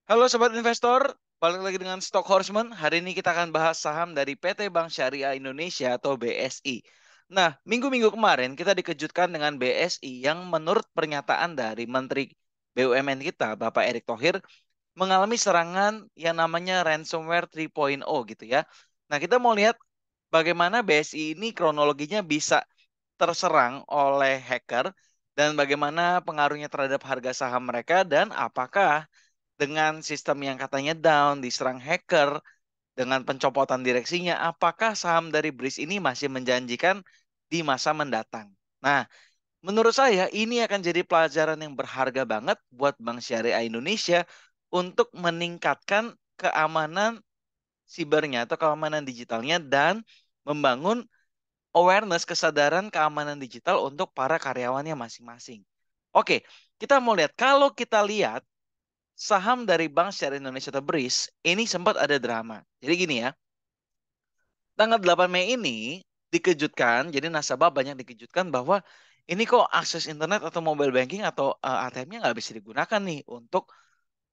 Halo Sobat Investor, balik lagi dengan Stock Horseman. Hari ini kita akan bahas saham dari PT Bank Syariah Indonesia atau BSI. Nah, minggu-minggu kemarin kita dikejutkan dengan BSI yang menurut pernyataan dari Menteri BUMN kita, Bapak Erick Thohir, mengalami serangan yang namanya ransomware 3.0 gitu ya. Nah, kita mau lihat bagaimana BSI ini kronologinya bisa terserang oleh hacker dan bagaimana pengaruhnya terhadap harga saham mereka dan apakah dengan sistem yang katanya down, diserang hacker, dengan pencopotan direksinya, apakah saham dari BRIS ini masih menjanjikan di masa mendatang? Nah, menurut saya ini akan jadi pelajaran yang berharga banget buat Bank Syariah Indonesia untuk meningkatkan keamanan sibernya atau keamanan digitalnya dan membangun awareness kesadaran keamanan digital untuk para karyawannya masing-masing. Oke, kita mau lihat kalau kita lihat saham dari Bank Syariah Indonesia atau BRIS ini sempat ada drama. Jadi gini ya, tanggal 8 Mei ini dikejutkan, jadi nasabah banyak dikejutkan bahwa ini kok akses internet atau mobile banking atau ATM-nya nggak bisa digunakan nih untuk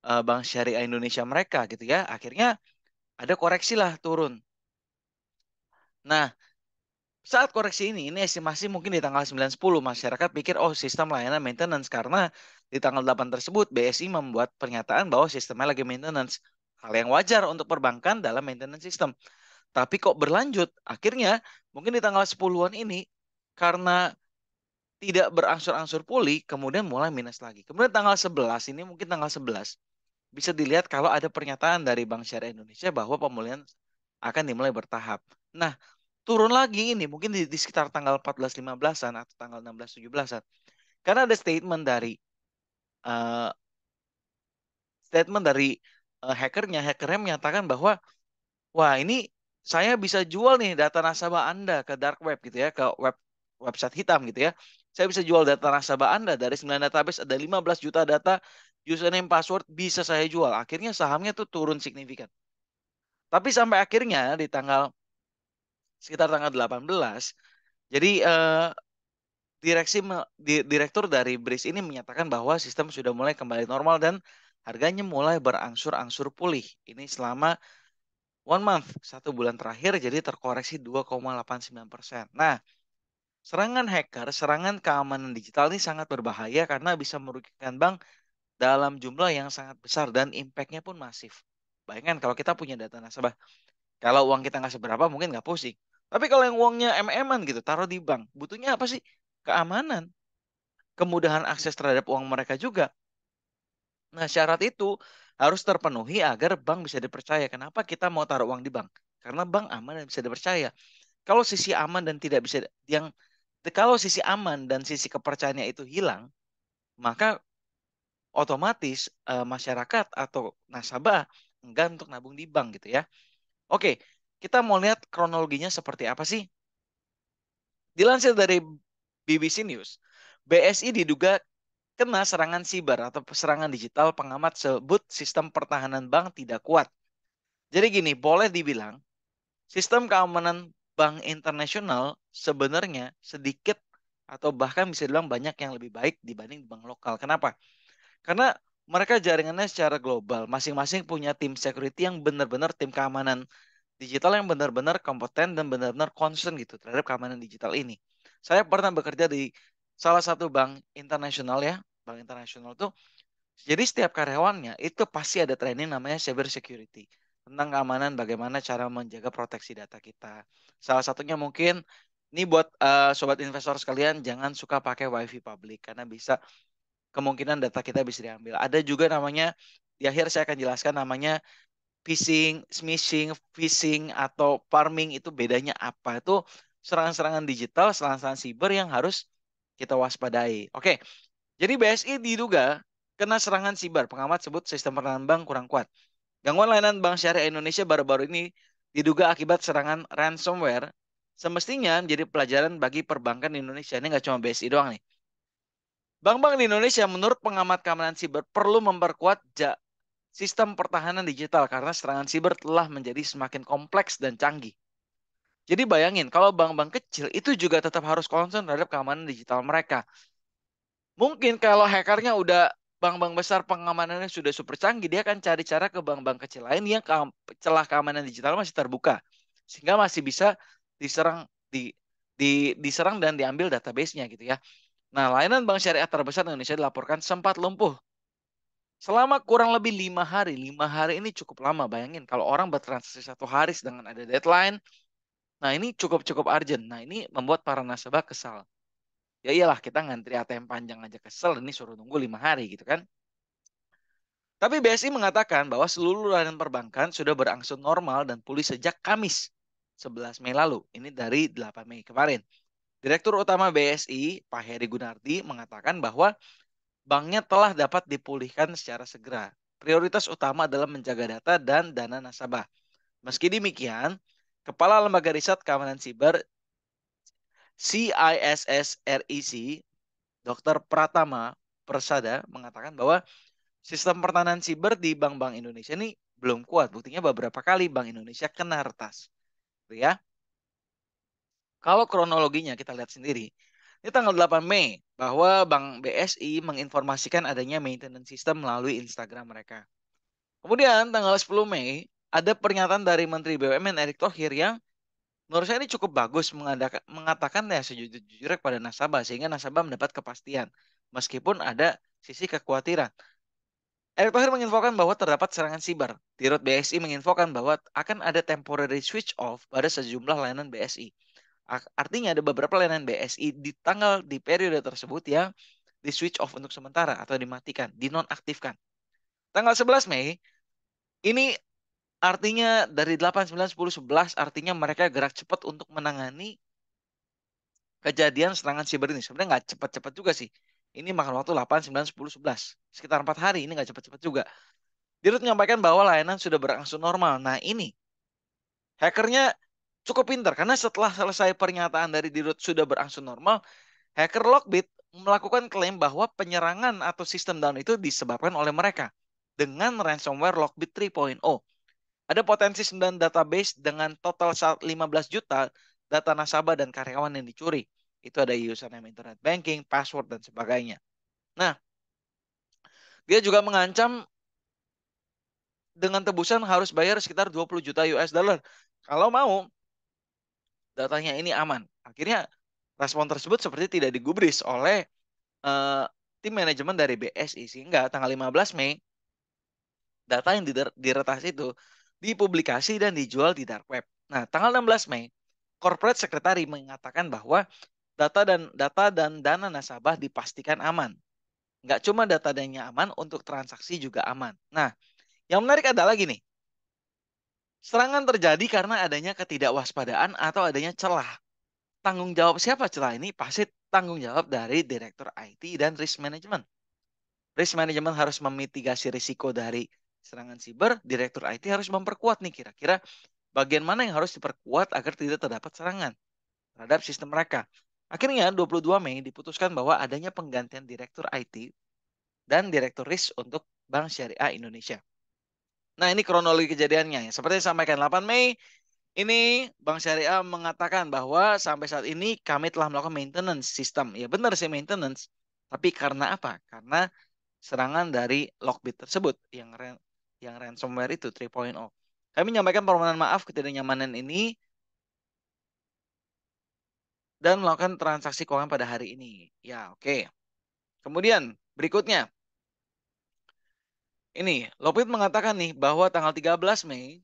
Bank Syariah Indonesia mereka gitu ya. Akhirnya ada koreksi lah turun. Nah, saat koreksi ini estimasi mungkin di tanggal 9-10 masyarakat pikir oh sistem layanan maintenance karena di tanggal 8 tersebut BSI membuat pernyataan bahwa sistemnya lagi maintenance. Hal yang wajar untuk perbankan dalam maintenance sistem. Tapi kok berlanjut? Akhirnya mungkin di tanggal 10-an ini karena tidak berangsur-angsur pulih kemudian mulai minus lagi. Kemudian tanggal 11 ini mungkin tanggal 11 bisa dilihat kalau ada pernyataan dari Bank Syariah Indonesia bahwa pemulihan akan dimulai bertahap. Nah, turun lagi ini mungkin di sekitar tanggal 14-15-an atau tanggal 16-17-an. Karena ada eh, hackernya menyatakan bahwa wah ini saya bisa jual nih data nasabah Anda ke dark web gitu ya, ke website hitam gitu ya. Saya bisa jual data nasabah Anda dari 9 database ada 15 juta data username password bisa saya jual. Akhirnya sahamnya tuh turun signifikan. Tapi sampai akhirnya di sekitar tanggal 18 jadi direktur dari BRIS ini menyatakan bahwa sistem sudah mulai kembali normal dan harganya mulai berangsur-angsur pulih. Ini selama 1 month, 1 bulan terakhir, jadi terkoreksi 2,89%. Nah, serangan hacker, serangan keamanan digital ini sangat berbahaya karena bisa merugikan bank dalam jumlah yang sangat besar dan impact-nya pun masif. Bayangkan kalau kita punya data nasabah, kalau uang kita nggak seberapa mungkin nggak pusing. Tapi kalau yang uangnya MM-an gitu, taruh di bank, butuhnya apa sih? Keamanan, kemudahan akses terhadap uang mereka juga. Nah, syarat itu harus terpenuhi agar bank bisa dipercaya. Kenapa kita mau taruh uang di bank? Karena bank aman dan bisa dipercaya. Kalau sisi aman dan tidak bisa yang kalau sisi aman dan sisi kepercayaannya itu hilang, maka otomatis masyarakat atau nasabah enggan untuk nabung di bank gitu ya. Oke, kita mau lihat kronologinya seperti apa sih? Dilansir dari BBC News, BSI diduga kena serangan siber atau serangan digital. Pengamat sebut sistem pertahanan bank tidak kuat. Jadi gini, boleh dibilang sistem keamanan bank internasional sebenarnya sedikit atau bahkan bisa dibilang banyak yang lebih baik dibanding bank lokal. Kenapa? Karena mereka jaringannya secara global, masing-masing punya tim security yang benar-benar tim keamanan digital yang benar-benar kompeten dan benar-benar concern gitu terhadap keamanan digital ini. Saya pernah bekerja di salah satu bank internasional ya, bank internasional tuh. Jadi setiap karyawannya itu pasti ada training namanya cyber security tentang keamanan, bagaimana cara menjaga proteksi data kita. Salah satunya mungkin ini buat sobat investor sekalian jangan suka pakai wifi publik karena bisa kemungkinan data kita bisa diambil. Ada juga namanya di akhir saya akan jelaskan namanya phishing, smishing, phishing atau farming itu bedanya apa? Itu serangan-serangan digital, serangan-serangan siber yang harus kita waspadai. Oke, jadi BSI diduga kena serangan siber. Pengamat sebut sistem pertahanan bank kurang kuat. Gangguan layanan Bank Syariah Indonesia baru-baru ini diduga akibat serangan ransomware. Semestinya menjadi pelajaran bagi perbankan di Indonesia. Ini nggak cuma BSI doang nih. Bank-bank di Indonesia menurut pengamat keamanan siber perlu memperkuat sistem pertahanan digital karena serangan siber telah menjadi semakin kompleks dan canggih. Jadi bayangin kalau bank-bank kecil itu juga tetap harus concern terhadap keamanan digital mereka. Mungkin kalau hackernya udah bank-bank besar pengamanannya sudah super canggih, dia akan cari cara ke bank-bank kecil lain yang celah keamanan digital masih terbuka, sehingga masih bisa diserang diserang dan diambil database-nya gitu ya. Nah, layanan bank syariah terbesar di Indonesia dilaporkan sempat lumpuh selama kurang lebih 5 hari. 5 hari ini cukup lama. Bayangin kalau orang bertransaksi 1 hari sedangkan ada deadline. Nah, ini cukup urgent. Nah, ini membuat para nasabah kesal. Ya iyalah, kita ngantri ATM panjang aja kesel, ini suruh nunggu 5 hari gitu kan. Tapi BSI mengatakan bahwa seluruh layanan perbankan sudah berangsur normal dan pulih sejak Kamis 11 Mei lalu. Ini dari 8 Mei kemarin. Direktur Utama BSI, Pak Heri Gunardi, mengatakan bahwa banknya telah dapat dipulihkan secara segera. Prioritas utama adalah menjaga data dan dana nasabah. Meski demikian, Kepala Lembaga Riset Keamanan Siber CISSREC, Dr. Pratama Persada, mengatakan bahwa sistem pertahanan siber di bank-bank Indonesia ini belum kuat. Buktinya beberapa kali Bank Indonesia kena retas. Gitu ya. Kalau kronologinya kita lihat sendiri. Ini tanggal 8 Mei bahwa Bank BSI menginformasikan adanya maintenance system melalui Instagram mereka. Kemudian tanggal 10 Mei ada pernyataan dari Menteri BUMN Erick Thohir yang menurut saya ini cukup bagus mengatakan ya sejujur-jujurnya kepada nasabah sehingga nasabah mendapat kepastian meskipun ada sisi kekhawatiran. Erick Thohir menginfokan bahwa terdapat serangan siber. Dirut BSI menginfokan bahwa akan ada temporary switch off pada sejumlah layanan BSI. Artinya ada beberapa layanan BSI di periode tersebut yang di switch off untuk sementara atau dimatikan, dinonaktifkan. Tanggal 11 Mei, ini artinya dari 8, 9, 10, 11, artinya mereka gerak cepat untuk menangani kejadian serangan siber ini. Sebenarnya nggak cepat-cepat juga sih. Ini makan waktu 8, 9, 10, 11. Sekitar 4 hari, ini nggak cepat-cepat juga. Dirut menyampaikan bahwa layanan sudah berangsur normal. Nah ini, hackernya cukup pintar. Karena setelah selesai pernyataan dari Dirut sudah berangsur normal, hacker Lockbit melakukan klaim bahwa penyerangan atau sistem down itu disebabkan oleh mereka dengan ransomware Lockbit 3.0. Ada potensi 9 database dengan total 15 juta data nasabah dan karyawan yang dicuri. Itu ada username internet banking, password, dan sebagainya. Nah, dia juga mengancam dengan tebusan harus bayar sekitar 20 juta US dollar. Kalau mau datanya ini aman. Akhirnya respon tersebut seperti tidak digubris oleh eh, tim manajemen dari BSI. Sehingga tanggal 15 Mei, data yang diretas itu dipublikasi dan dijual di dark web. Nah, tanggal 16 Mei, Corporate Secretary mengatakan bahwa data dan dana nasabah dipastikan aman. Nggak cuma data dananya aman, untuk transaksi juga aman. Nah, yang menarik adalah gini, serangan terjadi karena adanya ketidakwaspadaan atau adanya celah. Tanggung jawab siapa celah ini? Pasti tanggung jawab dari Direktur IT dan Risk Management. Risk Management harus memitigasi risiko dari serangan siber, Direktur IT harus memperkuat nih kira-kira bagian mana yang harus diperkuat agar tidak terdapat serangan terhadap sistem mereka. Akhirnya 22 Mei diputuskan bahwa adanya penggantian Direktur IT dan Direktur Risk untuk Bank Syariah Indonesia. Nah, ini kronologi kejadiannya. Seperti yang disampaikan 8 Mei, ini Bank Syariah mengatakan bahwa sampai saat ini kami telah melakukan maintenance sistem. Ya benar sih maintenance. Tapi karena apa? Karena serangan dari Lockbit tersebut yang ransomware itu 3.0. Kami menyampaikan permohonan maaf ketidaknyamanan ini dan melakukan transaksi keuangan pada hari ini. Ya, oke. Kemudian berikutnya, ini Lockbit mengatakan nih bahwa tanggal 13 Mei,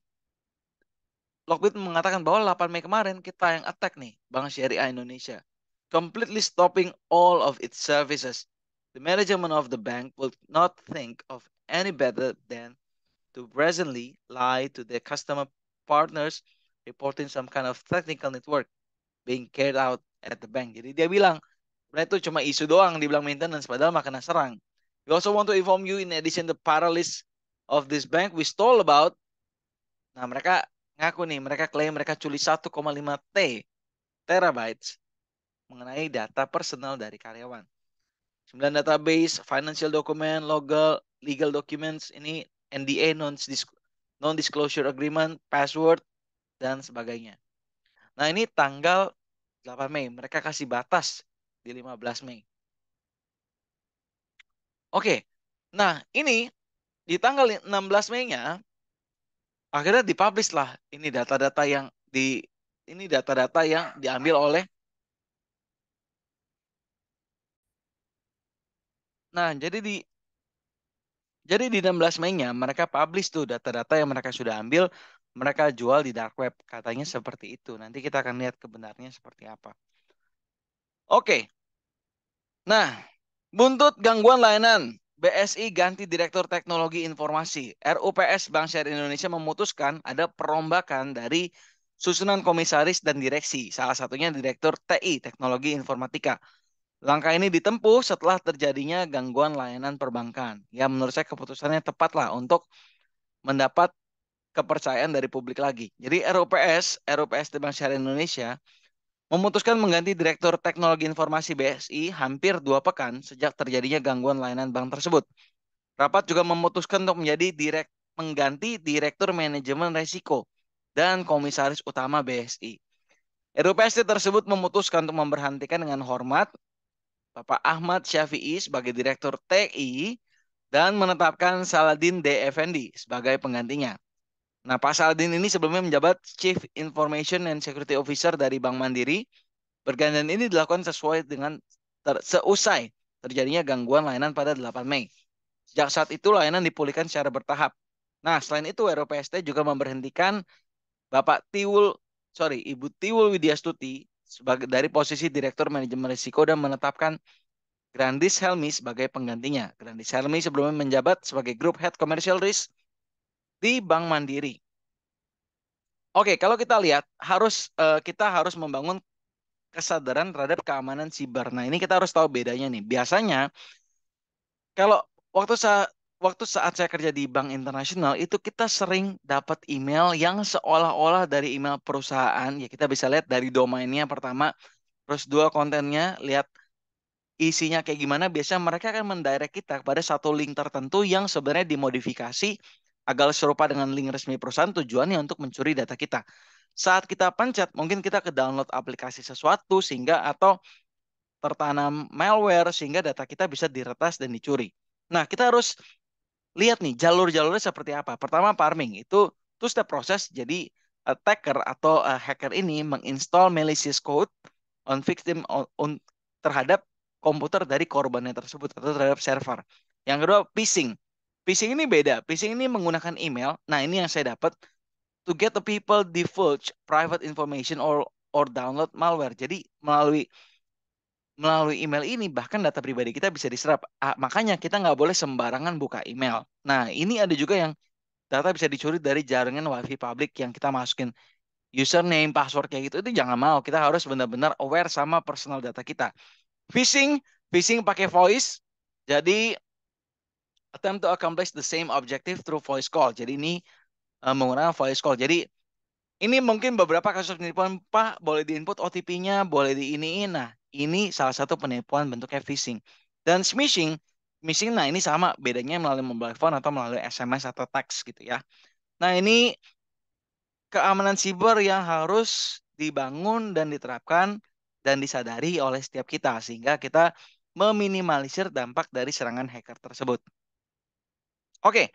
Lockbit mengatakan bahwa 8 Mei kemarin kita yang attack nih Bank Syariah Indonesia, completely stopping all of its services. The management of the bank will not think of any better than to brazenly lie to the customer partners reporting some kind of technical network being carried out at the bank. Jadi dia bilang, sebenarnya itu cuma isu doang dibilang maintenance, padahal mah kena serang. We also want to inform you in addition the paralysis of this bank we stole about. Nah, mereka ngaku nih, mereka klaim mereka curi 1,5 terabytes mengenai data personal dari karyawan. 9 database, financial document, legal documents, ini NDA, non-disclosure agreement, password, dan sebagainya. Nah, ini tanggal 8 Mei. Mereka kasih batas di 15 Mei. Oke, Nah, ini di tanggal 16 Mei-nya akhirnya dipublish lah ini data-data yang di ini data-data yang diambil oleh. Nah, jadi di 16 Mei-nya mereka publish tuh data-data yang mereka sudah ambil, mereka jual di dark web. Katanya seperti itu. Nanti kita akan lihat kebenarnya seperti apa. Oke. Nah, buntut gangguan layanan. BSI ganti Direktur Teknologi Informasi. RUPS Bank Syariah Indonesia memutuskan ada perombakan dari susunan komisaris dan direksi. Salah satunya Direktur TI, Teknologi Informatika. Langkah ini ditempuh setelah terjadinya gangguan layanan perbankan. Ya, menurut saya keputusannya tepat lah untuk mendapat kepercayaan dari publik lagi. Jadi RUPS di Bank Syariah Indonesia memutuskan mengganti Direktur Teknologi Informasi BSI hampir 2 pekan sejak terjadinya gangguan layanan bank tersebut. Rapat juga memutuskan untuk mengganti Direktur Manajemen Risiko dan Komisaris Utama BSI. RUPS tersebut memutuskan untuk memberhentikan dengan hormat Bapak Ahmad Syafi'i sebagai Direktur TI dan menetapkan Saladin D. Effendi sebagai penggantinya. Nah, Pak Saladin ini sebelumnya menjabat Chief Information and Security Officer dari Bank Mandiri. Pergantian ini dilakukan sesuai dengan seusai terjadinya gangguan layanan pada 8 Mei. Sejak saat itu layanan dipulihkan secara bertahap. Nah, selain itu ROPST juga memberhentikan Ibu Tiwul Widyastuti sebagai dari posisi Direktur Manajemen Risiko dan menetapkan Grandis Helmi sebagai penggantinya. Grandis Helmi sebelumnya menjabat sebagai Group Head Commercial Risk di Bank Mandiri. Oke, kalau kita lihat kita harus membangun kesadaran terhadap keamanan siber. Nah, ini kita harus tahu bedanya nih. Biasanya kalau waktu saat saya kerja di bank internasional itu kita sering dapat email yang seolah-olah dari email perusahaan. Ya, kita bisa lihat dari domainnya pertama, terus dua kontennya, lihat isinya kayak gimana. Biasanya mereka akan mendirect kita kepada satu link tertentu yang sebenarnya dimodifikasi agar serupa dengan link resmi perusahaan, tujuannya untuk mencuri data kita. Saat kita pencet, mungkin kita ke download aplikasi sesuatu sehingga atau tertanam malware sehingga data kita bisa diretas dan dicuri. Nah, kita harus lihat nih jalur-jalurnya seperti apa. Pertama, farming itu two-step proses. Jadi attacker atau hacker ini menginstall malicious code on victim terhadap komputer dari korbannya tersebut atau terhadap server. Yang kedua, phishing. Phishing ini beda. Phishing ini menggunakan email. Nah, ini yang saya dapat to get the people divulge private information or download malware. Jadi melalui email ini bahkan data pribadi kita bisa diserap. Makanya kita nggak boleh sembarangan buka email. Nah, ini ada juga yang data bisa dicuri dari jaringan WiFi publik yang kita masukin username, password kayak gitu. Itu jangan mau. Kita harus benar-benar aware sama personal data kita. Phishing, phishing pakai voice. Jadi attempt to accomplish the same objective through voice call. Jadi ini menggunakan voice call. Jadi ini mungkin beberapa kasus penipuan, Pak, boleh diinput OTP-nya, boleh diiniin. Nah, ini salah satu penipuan bentuknya phishing. Dan smishing, nah ini sama, bedanya melalui mobile phone atau melalui SMS atau teks gitu ya. Nah, ini keamanan siber yang harus dibangun dan diterapkan dan disadari oleh setiap kita, sehingga kita meminimalisir dampak dari serangan hacker tersebut. Oke,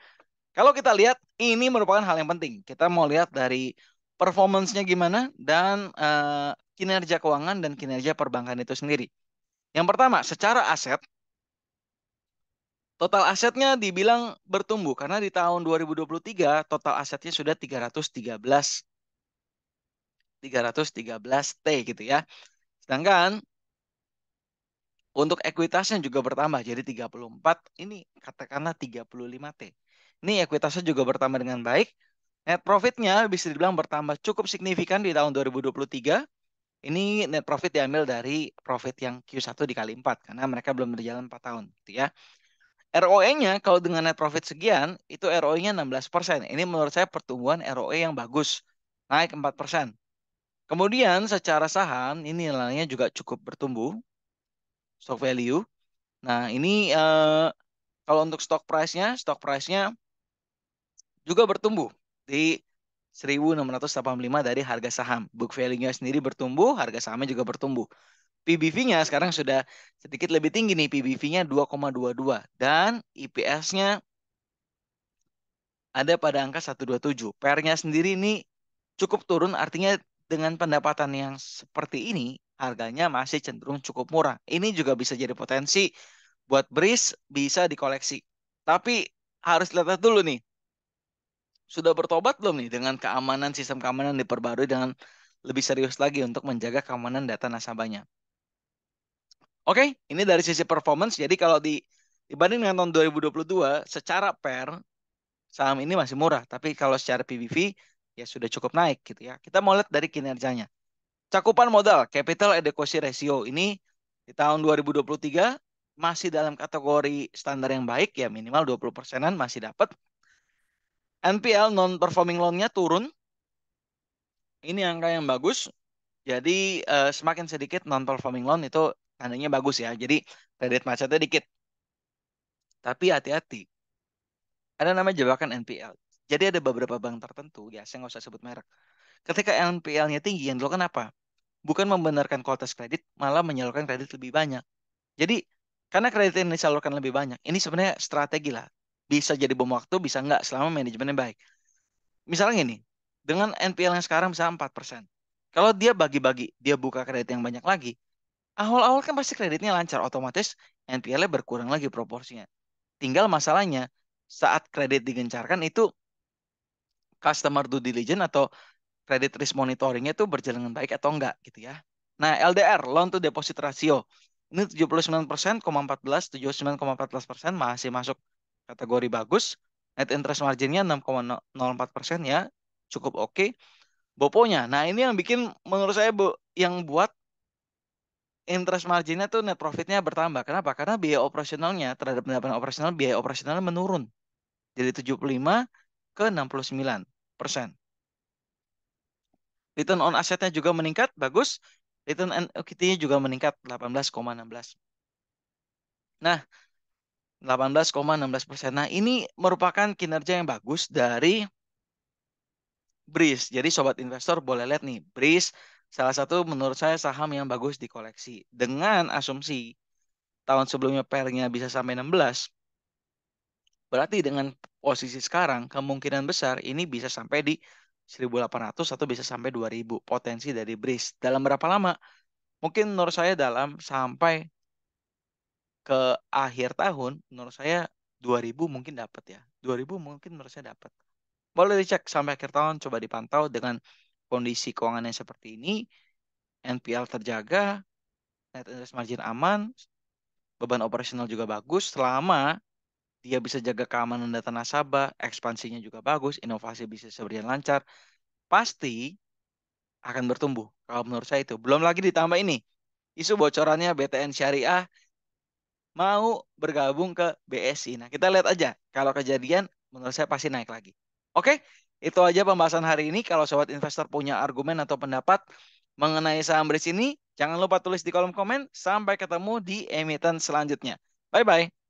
kalau kita lihat, ini merupakan hal yang penting. Kita mau lihat dari performance-nya gimana dan kinerja keuangan dan kinerja perbankan itu sendiri. Yang pertama, secara aset, total asetnya dibilang bertumbuh karena di tahun 2023 total asetnya sudah 313 T gitu ya. Sedangkan untuk ekuitasnya juga bertambah jadi 34, ini katakanlah 35 T. Ini ekuitasnya juga bertambah dengan baik. Net profitnya bisa dibilang bertambah cukup signifikan di tahun 2023. Ini net profit diambil dari profit yang Q1 dikali 4 karena mereka belum berjalan 4 tahun gitu ya. ROE-nya kalau dengan net profit sekian itu ROE-nya 16%. Ini menurut saya pertumbuhan ROE yang bagus. Naik 4%. Kemudian secara saham ini nilainya juga cukup bertumbuh. Stock value. Nah, ini kalau untuk stock price-nya juga bertumbuh di 1.685 dari harga saham. Book value-nya sendiri bertumbuh, harga sahamnya juga bertumbuh. PBV-nya sekarang sudah sedikit lebih tinggi nih, PBV-nya 2,22 dan EPS-nya ada pada angka 127. PR-nya sendiri ini cukup turun, artinya dengan pendapatan yang seperti ini, harganya masih cenderung cukup murah. Ini juga bisa jadi potensi buat Breeze bisa dikoleksi. Tapi harus lihat dulu nih, sudah bertobat belum nih dengan keamanan, sistem keamanan diperbarui dengan lebih serius lagi untuk menjaga keamanan data nasabahnya. Oke, ini dari sisi performance. Jadi kalau dibanding dengan tahun 2022, secara PER, saham ini masih murah. Tapi kalau secara PBV, ya sudah cukup naik gitu ya. Kita mau lihat dari kinerjanya. Cakupan modal, capital adequacy ratio ini di tahun 2023 masih dalam kategori standar yang baik ya, minimal 20%-an masih dapat. NPL non-performing loan-nya turun. Ini angka yang bagus. Jadi semakin sedikit non-performing loan itu tandanya bagus ya. Jadi kredit macetnya dikit. Tapi hati-hati. Ada namanya jebakan NPL. Jadi ada beberapa bank tertentu, ya saya nggak usah sebut merek. Ketika NPL-nya tinggi, yang dilakukan apa? Bukan membenarkan kualitas kredit, malah menyalurkan kredit lebih banyak. Jadi, karena kredit ini disalurkan lebih banyak, ini sebenarnya strategi lah. Bisa jadi bom waktu, bisa nggak, selama manajemennya baik. Misalnya ini, dengan NPL yang sekarang bisa 4%. Kalau dia bagi-bagi, dia buka kredit yang banyak lagi, awal-awal kan pasti kreditnya lancar, otomatis NPL-nya berkurang lagi proporsinya. Tinggal masalahnya, saat kredit digencarkan itu customer due diligence atau credit risk monitoringnya itu berjalan dengan baik atau enggak gitu ya. Nah, LDR, loan to deposit ratio. Ini 79,14, 79,14% masih masuk kategori bagus. Net interest marginnya 6,04% ya, cukup oke. Boponya, nah ini yang bikin menurut saya yang buat interest marginnya tuh net profitnya bertambah. Kenapa? Karena biaya operasionalnya terhadap pendapatan operasional, biaya operasionalnya menurun dari 75 ke 69%. Return on asetnya juga meningkat, bagus. Return on equity-nya juga meningkat 18,16. Nah, 18,16%. Nah, ini merupakan kinerja yang bagus dari Breeze. Jadi sobat investor boleh lihat nih, Breeze salah satu menurut saya saham yang bagus dikoleksi. Dengan asumsi tahun sebelumnya PER-nya bisa sampai 16, berarti dengan posisi sekarang kemungkinan besar ini bisa sampai di 1.800 atau bisa sampai 2.000 potensi dari Breeze. Dalam berapa lama? Mungkin menurut saya dalam sampai ke akhir tahun, menurut saya 2.000 mungkin dapat ya. 2.000 mungkin menurut saya dapat. Boleh dicek sampai akhir tahun, coba dipantau dengan kondisi keuangan yang seperti ini, NPL terjaga, net interest margin aman, beban operasional juga bagus, selama dia bisa jaga keamanan data nasabah, ekspansinya juga bagus, inovasi bisnis berjalan lancar, pasti akan bertumbuh. Kalau menurut saya itu. Belum lagi ditambah ini, isu bocorannya BTN Syariah mau bergabung ke BSI. Nah, kita lihat aja. Kalau kejadian, menurut saya pasti naik lagi. Oke, itu aja pembahasan hari ini. Kalau sobat investor punya argumen atau pendapat mengenai saham BRIS ini, jangan lupa tulis di kolom komen. Sampai ketemu di emiten selanjutnya. Bye-bye.